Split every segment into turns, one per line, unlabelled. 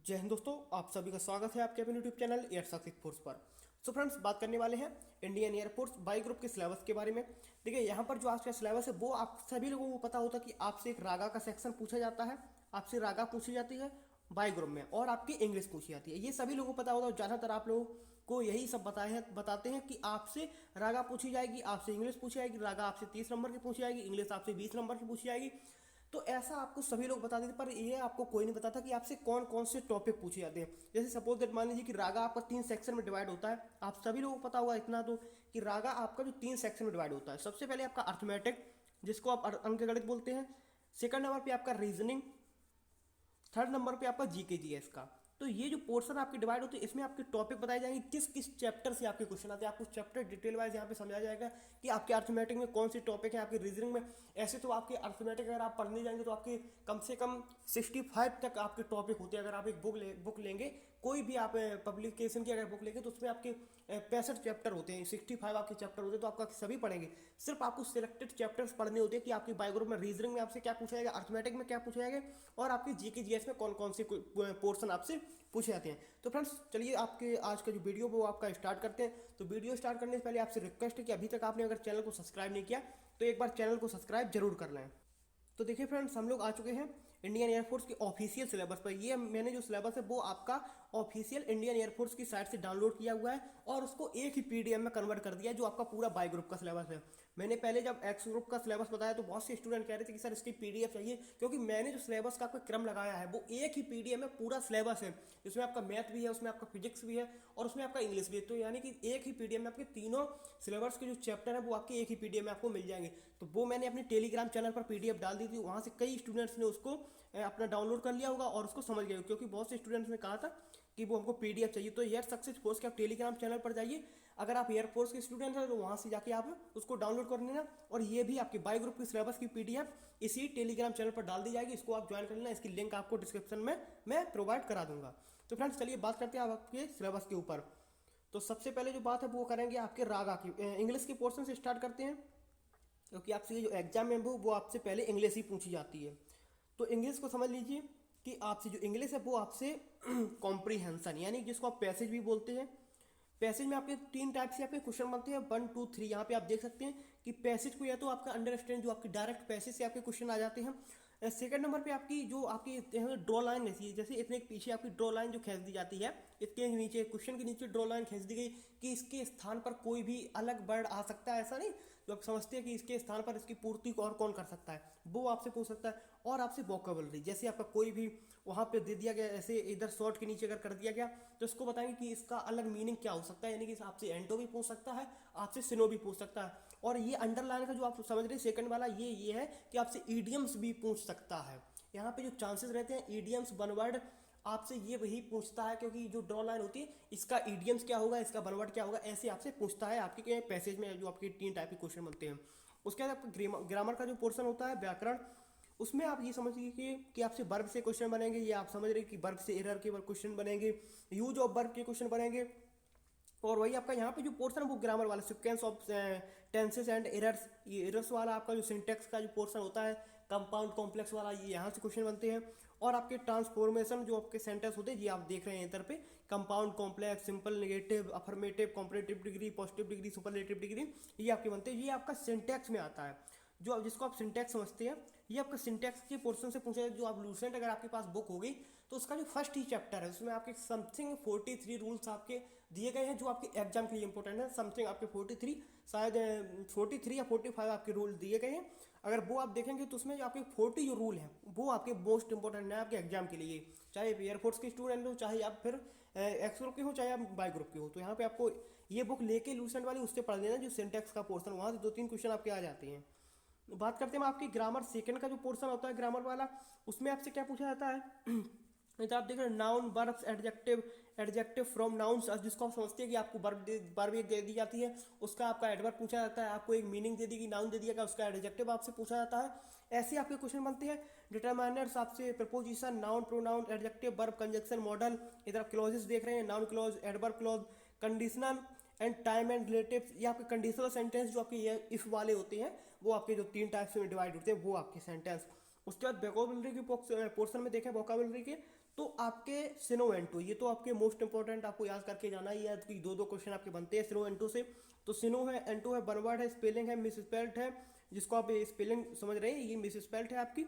जय हिंद दोस्तों, आप सभी का स्वागत है आपके अपने YouTube channel air success force पर। सो फ्रेंड्स, बात करने वाले हैं इंडियन एयरफोर्स बाई ग्रुप के सिलेबस के बारे में। देखिए, यहाँ पर जो आज का सिलेबस है वो आप सभी लोगों को पता होता है कि आपसे एक रागा का सेक्शन पूछा जाता है, आपसे रागा पूछी जाती है बाई ग्रुप में, और आपकी इंग्लिश पूछी जाती है। ये सभी लोगों को पता होता है। ज़्यादातर आप लोगों को यही सब बताते हैं कि आपसे रागा पूछी जाएगी, आपसे इंग्लिश पूछी जाएगी। रागा आपसे 30 नंबर की पूछी जाएगी, इंग्लिश आपसे 20 नंबर की पूछी जाएगी। तो ऐसा आपको सभी लोग बताते थे, पर ये आपको कोई नहीं बताता कि आपसे कौन कौन से टॉपिक पूछे जाते हैं। जैसे सपोज दैट मान लीजिए कि रागा आपका 3 सेक्शन में डिवाइड होता है। आप सभी लोगों को पता होगा इतना तो, कि रागा आपका जो 3 सेक्शन में डिवाइड होता है। सबसे पहले आपका अर्थमेटिक, जिसको आप अंकगणित बोलते हैं। सेकंड नंबर पे आपका रीजनिंग। थर्ड नंबर पे आपका जीके जीएस का। तो ये जो पोर्शन आपके डिवाइड होते हैं, इसमें आपके टॉपिक बताए जाएंगे किस किस चैप्टर से आपके क्वेश्चन आते हैं। आपको चैप्टर डिटेल वाइज यहाँ पे समझाया जाएगा कि आपके अर्थमेटिक में कौन सी टॉपिक है, आपके रीजनिंग में। ऐसे तो आपके अर्थमेटिक अगर आप पढ़ने जाएंगे तो आपके कम से कम 65 तक आपके टॉपिक होते हैं। अगर आप एक बुक लेंगे, कोई भी आप पब्लिकेशन की अगर बुक लेंगे, तो उसमें आपके 65 चैप्टर होते हैं, 65 आपके चैप्टर होते हैं। तो आपका सभी पढ़ेंगे। सिर्फ आपको सिलेक्टेड चैप्टर्स पढ़ने होते हैं कि आपके बायो ग्रुप में रीजनिंग में आपसे क्या पूछा जाएगा, अर्थमेटिक में क्या पूछा जाएगा, और आपके जीके जीएस में कौन कौन से पोर्शन आपसे पूछे जाते हैं। तो फ्रेंड्स, चलिए आपके आज का जो वीडियो वो आपका स्टार्ट करते हैं। तो वीडियो स्टार्ट करने से पहले आपसे रिक्वेस्ट है कि अभी तक आपने अगर चैनल को सब्सक्राइब नहीं किया तो एक बार चैनल को सब्सक्राइब जरूर कर लें। तो देखिए फ्रेंड्स, हम लोग आ चुके हैं इंडियन एयरफोर्स के ऑफिशियल सिलेबस पर। ये मैंने जो सिलेबस है वो आपका ऑफिशियल इंडियन एयरफोर्स की साइट से डाउनलोड किया हुआ है, और उसको एक ही पीडीएफ में कन्वर्ट कर दिया है, जो आपका पूरा बाई ग्रुप का सिलेबस है। मैंने पहले जब एक्स ग्रुप का सिलेबस बताया तो बहुत से स्टूडेंट कह रहे थे कि सर इसकी पीडीएफ चाहिए, क्योंकि मैंने जो सिलेबस का आपका क्रम लगाया है वो एक ही पीडीएफ में पूरा सिलेबस है। इसमें आपका मैथ भी है, उसमें आपका फिजिक्स भी है, और उसमें आपका इंग्लिश भी है। तो यानी कि एक ही पीडीएफ में आपके तीनों सिलेबस के जो चैप्टर है वो आपके एक ही पीडीएफ में आपको मिल जाएंगे। तो वो मैंने अपने टेलीग्राम चैनल पर पीडीएफ डाल दी थी, वहाँ से कई स्टूडेंट्स ने उसको अपना डाउनलोड कर लिया होगा और उसको समझ गए, क्योंकि बहुत से स्टूडेंट्स ने कहा था कि वो हमको पीडीएफ चाहिए। तो एयर सक्सेस फोर्स के आप टेलीग्राम चैनल पर जाइए। अगर आप एयरफोर्स के स्टूडेंट हैं तो वहाँ से जाके आप उसको डाउनलोड कर लेना, और ये भी आपके बाई ग्रुप के सिलेबस की पीडीएफ इसी टेलीग्राम चैनल पर डाल दी जाएगी। इसको आप ज्वाइन कर लेना, इसकी लिंक आपको डिस्क्रिप्शन में मैं प्रोवाइड करा दूंगा। तो फ्रेंड्स, चलिए बात करते हैं आपके सिलेबस के ऊपर। तो सबसे पहले जो बात है वो करेंगे आपके रागा की। इंग्लिश के पोर्शन से स्टार्ट करते हैं, क्योंकि आपसे जो एग्जाम है वो आपसे पहले इंग्लिश ही पूछी जाती है। तो इंग्लिश को समझ लीजिए कि आपसे जो इंग्लिश है वो आपसे कॉम्प्रीहेंशन, यानी जिसको आप पैसेज भी बोलते हैं। पैसेज में आपके 3 टाइप से आपके क्वेश्चन बनते हैं, 1 2 3। यहाँ पे आप देख सकते हैं कि पैसेज को या तो आपका अंडरस्टैंड, जो आपकी डायरेक्ट पैसेज से आपके क्वेश्चन आ जाते हैं। सेकंड नंबर पे आपकी जो आपकी ड्रॉ लाइन रहती है, जैसे इतने के पीछे आपकी ड्रॉ लाइन जो खींच दी जाती है, इसके नीचे क्वेश्चन के नीचे ड्रॉ लाइन खींच दी गई कि इसके स्थान पर कोई भी अलग वर्ड आ सकता है। ऐसा नहीं, जो आप समझते हैं कि इसके स्थान पर इसकी पूर्ति और कौन कर सकता है, वो आपसे पूछ सकता है। और आपसे वोकेबलरी, जैसे आपका कोई भी वहाँ पे दे दिया गया, ऐसे इधर शॉर्ट के नीचे अगर कर दिया गया तो इसको बताएंगे कि इसका अलग मीनिंग क्या हो सकता है। यानी कि आपसे एंटो भी पूछ सकता है, आपसे सिनो भी पूछ सकता है। और ये अंडरलाइन का जो आप समझ रहे हैं सेकंड वाला, ये है कि आपसे ईडियम्स भी पूछ सकता है। यहाँ पे जो चांसेस रहते हैं ईडियम्स बनवर्ड आपसे ये वही पूछता है, क्योंकि जो ड्रॉ लाइन होती है इसका ईडियम्स क्या होगा, इसका बनवर्ड क्या होगा, ऐसे आपसे पूछता है आपके पैसेज में जो आपके 3 टाइप के क्वेश्चन बनते हैं। उसके बाद आपका ग्रामर का जो पोर्शन होता है, व्याकरण, उसमें आप ये समझिए कि आपसे वर्ब से क्वेश्चन बनेंगे। ये आप समझ रहे हैं कि वर्ब से एरर के क्वेश्चन बनेंगे, यूज ऑफ वर्ब के क्वेश्चन बनेंगे। और वही आपका यहाँ पे जो पोर्शन है वो ग्रामर वाला, sequence of tenses and errors, ये एरर्स वाला आपका जो सिंटेक्स का जो पोर्शन होता है, कंपाउंड कॉम्प्लेक्स वाला, ये यहाँ से क्वेश्चन बनते हैं। और आपके ट्रांसफॉर्मेशन जो आपके सेंटेंस होते हैं, ये आप देख रहे हैं इधर पे, compound complex, simple, negative, affirmative, comparative degree, positive degree, superlative degree, ये आपके बनते हैं। ये आपका सिंटेक्स में आता है, जो जिसको आप सिंटेक्स समझते हैं। ये आपका सिंटेक्स के पोर्शन से पूछा है। जो आप लूसेंट अगर आपके पास बुक होगी तो उसका जो फर्स्ट ही चैप्टर है उसमें आपके समथिंग 43 रूल्स आपके दिए गए हैं, जो आपके एग्जाम के लिए इंपॉर्टेंट है। समथिंग आपके 43, शायद 43 या 45 आपके रूल दिए गए हैं। अगर वो आप देखेंगे तो उसमें जो आपके 40 जो रूल हैं वो आपके मोस्ट इंपॉर्टेंट है आपके एग्जाम के लिए, चाहे एयरफोर्स के स्टूडेंट हो, चाहे आप फिर एक्स ग्रुप के हो, चाहे आप बाई ग्रुप के हो। तो यहाँ पे आपको ये बुक लेके लूसेंट वाली उससे पढ़ लेना, जो सिंटेक्स का पोर्शन, वहाँ से 2-3 क्वेश्चन आपके आ जाते हैं। बात करते हैं आपकी ग्रामर सेकंड का जो पोर्शन होता है ग्रामर वाला, उसमें आपसे क्या पूछा जाता है तो आप देख रहे हैं noun, verbs, adjective, adjective from nouns, जिसको आप समझते हैं कि आपको वर्ब एक दे दी जाती है, उसका आपका एडवर्ब पूछा जाता है। आपको एक मीनिंग दे दी कि नाउन दे दिया गया, उसका एडजेक्टिव आपसे पूछा जाता है। ऐसे आपके क्वेश्चन बनते हैं। डिटरमाइनर्स आपसे preposition, noun, pronoun, adjective, verb, conjunction, model, इधर आप क्लॉजेस देख रहे हैं, noun clause, adverb clause, conditional and time and relative. ये आपके कंडीशनल सेंटेंस जो आपके ये इफ वाले होते हैं, वो आपके जो 3 टाइप्स में डिवाइड होते हैं, वो आपके सेंटेंस। उसके बाद वोकैबुलरी के पोर्शन में देखें वोकैबुलरी के, तो आपके सिनो एंटो, ये तो आपके मोस्ट इंपॉर्टेंट, आपको याद करके जाना ही है कि दो दो क्वेश्चन आपके बनते हैं सिनो एंटो से। तो सिनो है, एंटो है, वन वर्ड है, स्पेलिंग है मिस स्पेल्ट है, जिसको आप स्पेलिंग समझ रहे हैं ये मिस स्पेल्ट है आपकी।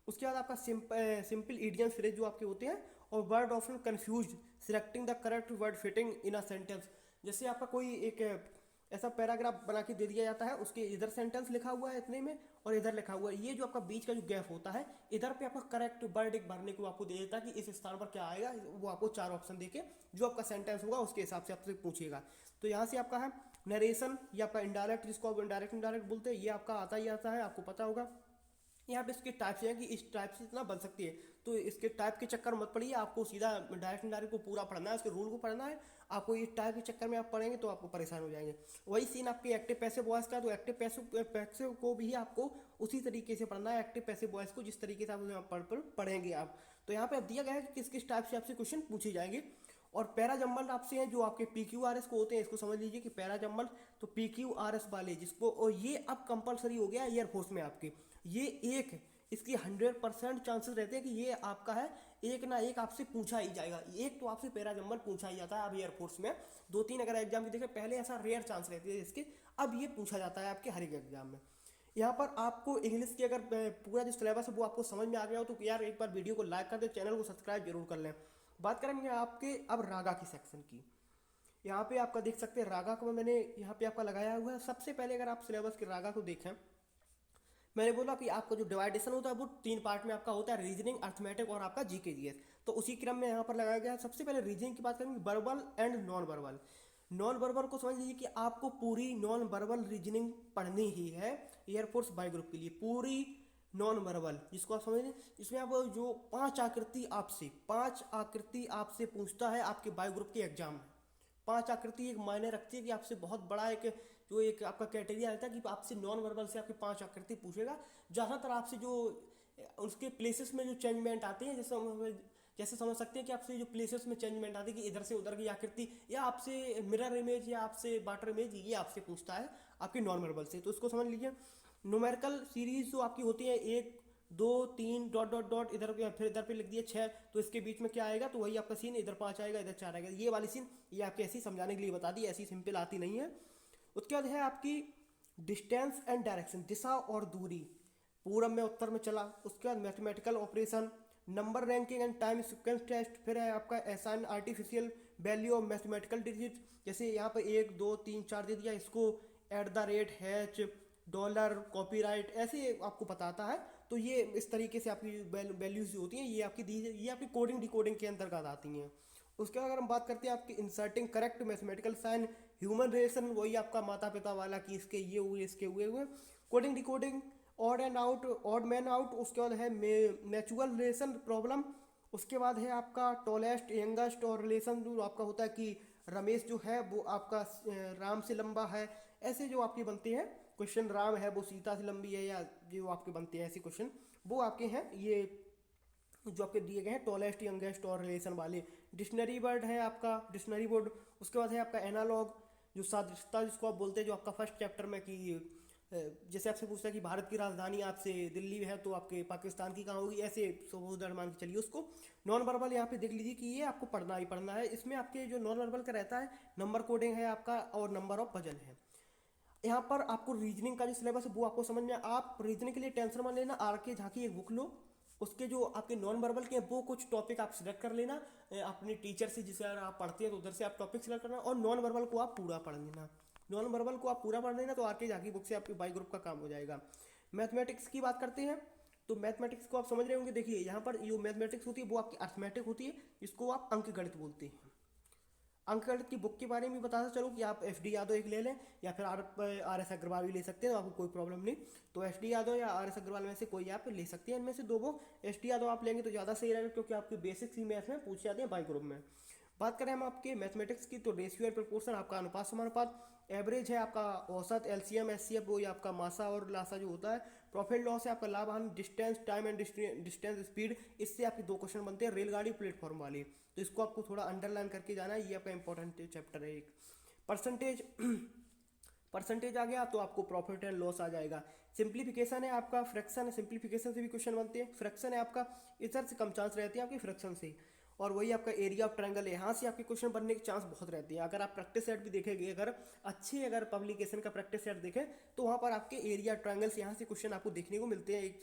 उसके बाद आपका सिंपल इडियम फ्रेज जो आपके होते हैं, और word often confuse selecting the correct word fitting in a sentence. जैसे आपका कोई एक ऐसा पैराग्राफ बना के दे दिया जाता है, उसके इधर सेंटेंस लिखा हुआ है इतने में और इधर लिखा हुआ है, ये जो आपका बीच का जो गैप होता है, इधर पे आपका करेक्ट वर्ड एक भरने को आपको दे देता है कि इस स्थान पर क्या आएगा, वो आपको चार ऑप्शन देके जो आपका सेंटेंस होगा उसके हिसाब से आपसे पूछेगा। तो यहाँ से आपका है नरेशन, ये आपका इनडायरेक्ट, जिसको आप इनडायरेक्ट इनडायरेक्ट बोलते हैं, ये आपका आता ही आता है, आपको पता होगा। यहाँ पे इसके टाइप्स हैं कि इस टाइप से इतना बन सकती है, तो इसके टाइप के चक्कर मत पड़िए, आपको सीधा डायरेक्ट डायरेक्ट को पूरा पढ़ना है, उसके रूल को पढ़ना है। आपको ये टाइप के चक्कर में आप पढ़ेंगे तो आपको परेशान हो जाएंगे। वही सीन आपके एक्टिव पैसिव वॉइस का, तो एक्टिव पैसिव को भी आपको उसी तरीके से पढ़ना है, एक्टिव पैसिव वॉइस को जिस तरीके से आप पढ़ेंगे आप। तो यहाँ पे अब दिया गया है कि किस किस टाइप से आपसे क्वेश्चन पूछे जाएंगे। और पैरा जम्बल आपसे हैं जो आपके PQRS को होते हैं, इसको समझ लीजिए कि पैरा जम्बल, तो PQRS वाले जिसको, और ये अब कंपलसरी हो गया एयरफोर्स में आपके, ये एक इसकी 100% चांसेस रहते हैं कि ये आपका है, एक ना एक आपसे पूछा ही जाएगा। एक तो आपसे पैरा जम्बल पूछा ही जाता है अब एयरफोर्स में, दो तीन अगर एग्जाम की देखें, पहले ऐसा रेयर चांस रहती है इसके, अब ये पूछा जाता है आपके हर एक एग्जाम में। यहाँ पर आपको इंग्लिश की अगर पूरा जो सिलेबस है वो आपको समझ में आ गया हो तो यार एक बार वीडियो को लाइक कर दे, चैनल को सब्सक्राइब जरूर कर लें। बात करेंगे आपके अब रागा की सेक्शन की। यहाँ पे आपका देख सकते हैं रागा को मैंने यहाँ पे आपका लगाया हुआ है। सबसे पहले अगर आप सिलेबस के रागा को देखें, मैंने बोला कि आपका जो डिवाइडेशन होता है वो तीन पार्ट में आपका होता है, रीजनिंग, अर्थमेटिक और आपका जीके जीएस। तो उसी क्रम में यहाँ पर लगाया गया है। सबसे पहले रीजनिंग की बात करेंगे, verbal and non verbal. Non verbal को समझ लीजिए कि आपको पूरी नॉन वर्बल रीजनिंग पढ़नी ही है एयरफोर्स बाय ग्रुप के लिए, पूरी नॉन वर्बल, जिसको आप समझ लें। इसमें आप जो पांच आकृति आपसे पूछता है आपके बाय ग्रुप के एग्जाम में। पांच आकृति एक मायने रखती है कि आपसे बहुत बड़ा एक जो एक आपका क्राइटेरिया रहता है कि आपसे नॉन वर्बल से आपके पांच आकृति पूछेगा। ज़्यादातर आपसे जो उसके प्लेसेस में जो चेंजमेंट आते हैं, जैसे समझ सकते हैं कि आपसे जो प्लेसेस में चेंजमेंट आती है कि इधर से उधर की आकृति, या आपसे मिरर इमेज, या आपसे वाटर इमेज, ये आपसे पूछता है आपके नॉन वर्बल से। तो इसको समझ लीजिए। न्यूमेरिकल सीरीज जो आपकी होती है, एक दो तीन डॉट डॉट डॉट, इधर फिर इधर पे लिख दिए 6, तो इसके बीच में क्या आएगा, तो वही आपका सीन, इधर 5 आएगा इधर 4 आएगा, ये वाली सीन ये आपके ऐसी समझाने के लिए बता दी, ऐसी सिंपल आती नहीं है। उसके बाद है आपकी डिस्टेंस एंड डायरेक्शन, दिशा और दूरी, पूरब में उत्तर में चला। उसके बाद mathematical operation, number ranking and time sequence test, फिर है आपका assign artificial value of mathematical digit, जैसे यहाँ पर 1 2 3 4 दे दिया, इसको @ डॉलर, कॉपीराइट, ऐसे आपको बताता है। तो ये इस तरीके से आपकी वैल्यूज होती हैं, ये आपकी कोडिंग डिकोडिंग के अंतर्गत आती हैं। उसके बाद अगर हम बात करते हैं आपकी inserting correct mathematical sign, human relation, वही आपका माता पिता वाला कि इसके ये हुए इसके हुए, coding decoding, odd and out, odd man out. उसके बाद है म्यूचुअल रिलेशन प्रॉब्लम। उसके बाद है आपका टॉलेस्ट यंगेस्ट, और रिलेशन जो आपका होता है कि रमेश जो है वो आपका राम से लंबा है, ऐसे जो आपके बनते हैं क्वेश्चन, राम है वो सीता से लंबी है, या जो आपके बनते हैं ऐसे क्वेश्चन, वो आपके हैं ये जो आपके दिए गए हैं टॉलेस्ट यंगेस्ट और रिलेशन वाले। डिक्शनरी वर्ड है आपका डिक्शनरी बोर्ड। उसके बाद है आपका एनालॉग, जो सादृश्यता जिसको आप बोलते हैं, जो आपका फर्स्ट चैप्टर में कि जैसे आपसे पूछता है कि भारत की राजधानी आपसे दिल्ली है तो आपके पाकिस्तान की कहाँ होगी, ऐसे उधर मान के चलिए उसको। नॉन वर्बल यहाँ पे देख लीजिए कि ये आपको पढ़ना ही पढ़ना है। इसमें आपके जो नॉन वर्बल का रहता है, नंबर कोडिंग है आपका और नंबर ऑफ पजल है। यहाँ पर आपको रीजनिंग का जो सिलेबस है वो आपको समझ में, आप रीजनिंग के लिए टेंशन मत लेना, आर के झांकी एक बुक लो, उसके जो आपके नॉन वर्बल के वो कुछ टॉपिक आप सिलेक्ट कर लेना अपने टीचर से, जिसे आप पढ़ते हैं तो उधर से आप टॉपिक सिलेक्ट करना, और नॉन वर्बल को आप पूरा पढ़ लेना। नॉन वर्बल को आप पूरा पढ़ लेना तो आर के झांकी बुक से आपके बाई ग्रुप का काम हो जाएगा। मैथमेटिक्स की बात करते हैं, तो मैथमेटिक्स को आप समझ रहे होंगे। देखिए यहाँ पर जो मैथमेटिक्स होती है वो आपकी अर्थमेटिक होती है, जिसको आप अंकगणित बोलते हैं। अंकगणित की बुक के बारे में बताता चलो कि आप FD यादव एक ले लें, या फिर RS अग्रवाल भी ले सकते हैं, तो आपको कोई प्रॉब्लम नहीं। तो FD यादव या RS अग्रवाल में से कोई आप ले सकते हैं, इनमें से दो वो। FD यादव आप लेंगे तो ज़्यादा सही रहेगा, क्योंकि आपके बेसिक्स ही मैथ में पूछे जाते हैं बाई ग्रुप में। बात करें हम आपके मैथमेटिक्स की, तो रेशियो एंड प्रोपोर्शन आपका अनुपात समानुपात, एवरेज है आपका औसत, LCM SCF वो आपका मासा और लासा जो होता है, प्रॉफिट लॉस है आपका लाभ हानि, distance time and distance speed. इससे आपके दो क्वेश्चन बनते हैं रेलगाड़ी प्लेटफॉर्म वाले, तो इसको आपको थोड़ा अंडरलाइन करके जाना है, ये आपका इंपॉर्टेंट चैप्टर है एक। परसेंटेज आ गया तो आपको प्रॉफिट एंड लॉस आ जाएगा। सिंप्लीफिकेशन है आपका, फ्रैक्शन है, सिंप्लीफिकेशन से भी क्वेश्चन बनते हैं। फ्रैक्शन है आपका, इधर से कम चांस रहते हैं आपके फ्रैक्शन से। और वही आपका एरिया ऑफ ट्रायंगल, यहाँ से आपके क्वेश्चन बनने के चांस बहुत रहते हैं। अगर आप प्रैक्टिस सेट भी देखेंगे, अगर पब्लिकेशन का प्रैक्टिस सेट देखें तो वहाँ पर आपके एरिया ट्रायंगल से यहाँ से क्वेश्चन आपको देखने को मिलते हैं। एक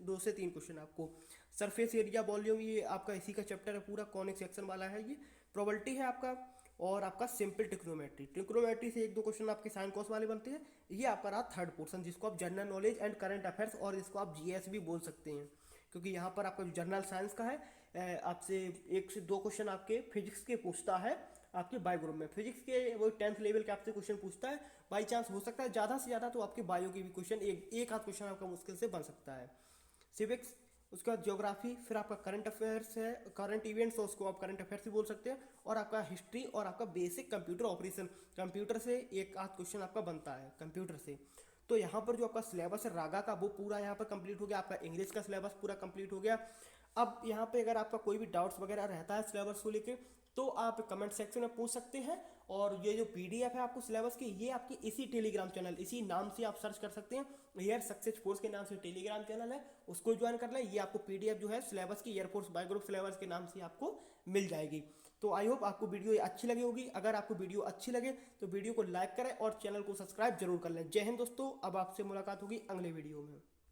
दो से तीन क्वेश्चन आपको। सरफेस एरिया वॉल्यूम, ये आपका इसी का चैप्टर है पूरा, कॉनिक सेक्शन वाला है ये। प्रोबेबिलिटी है आपका, और आपका सिंपल ट्रिग्नोमेट्री से एक दो क्वेश्चन आपके साइन कॉस वाले बनते हैं। ये आपका रहा थर्ड पोर्शन, जिसको आप general knowledge and current affairs, और इसको आप जीएस भी बोल सकते हैं, क्योंकि यहाँ पर आपका जो जनरल साइंस का है, आपसे एक से दो क्वेश्चन आपके फिजिक्स के पूछता है। आपके बायो ग्रुप में फिजिक्स के वो 10th लेवल के आपसे क्वेश्चन पूछता है। बाई चांस हो सकता है ज़्यादा से ज़्यादा तो आपके बायो के भी क्वेश्चन एक आध क्वेश्चन आपका मुश्किल से बन सकता है। सिविक्स, उसके बाद ज्योग्राफी, फिर आपका करंट अफेयर्स है, करंट इवेंट्स, उसको आप करंट अफेयर्स भी बोल सकते हैं, और आपका हिस्ट्री, और आपका बेसिक कंप्यूटर ऑपरेशन, कंप्यूटर से एक आध क्वेश्चन आपका बनता है कंप्यूटर से। तो यहाँ पर जो आपका सिलेबस है रागा का, वो पूरा यहाँ पर कंप्लीट हो गया। आपका इंग्लिश का सिलेबस पूरा कंप्लीट हो गया। अब यहाँ पे अगर आपका कोई भी डाउट्स वगैरह रहता है सिलेबस को लेके, तो आप कमेंट सेक्शन में पूछ सकते हैं। और ये जो पीडीएफ है आपको सिलेबस की, ये आपकी इसी टेलीग्राम चैनल, इसी नाम से आप सर्च कर सकते हैं, एयर सक्सेस फोर्स के नाम से टेलीग्राम चैनल है, उसको ज्वाइन कर लें। ये आपको पीडीएफ जो है सिलेबस की, एयरफोर्स बायो ग्रुप सिलेबस के नाम से आपको मिल जाएगी। तो आई होप आपको वीडियो अच्छी लगी होगी। अगर आपको वीडियो अच्छी लगे तो वीडियो को लाइक करें और चैनल को सब्सक्राइब जरूर कर लें। जय हिंद दोस्तों, अब आपसे मुलाकात होगी अगले वीडियो में।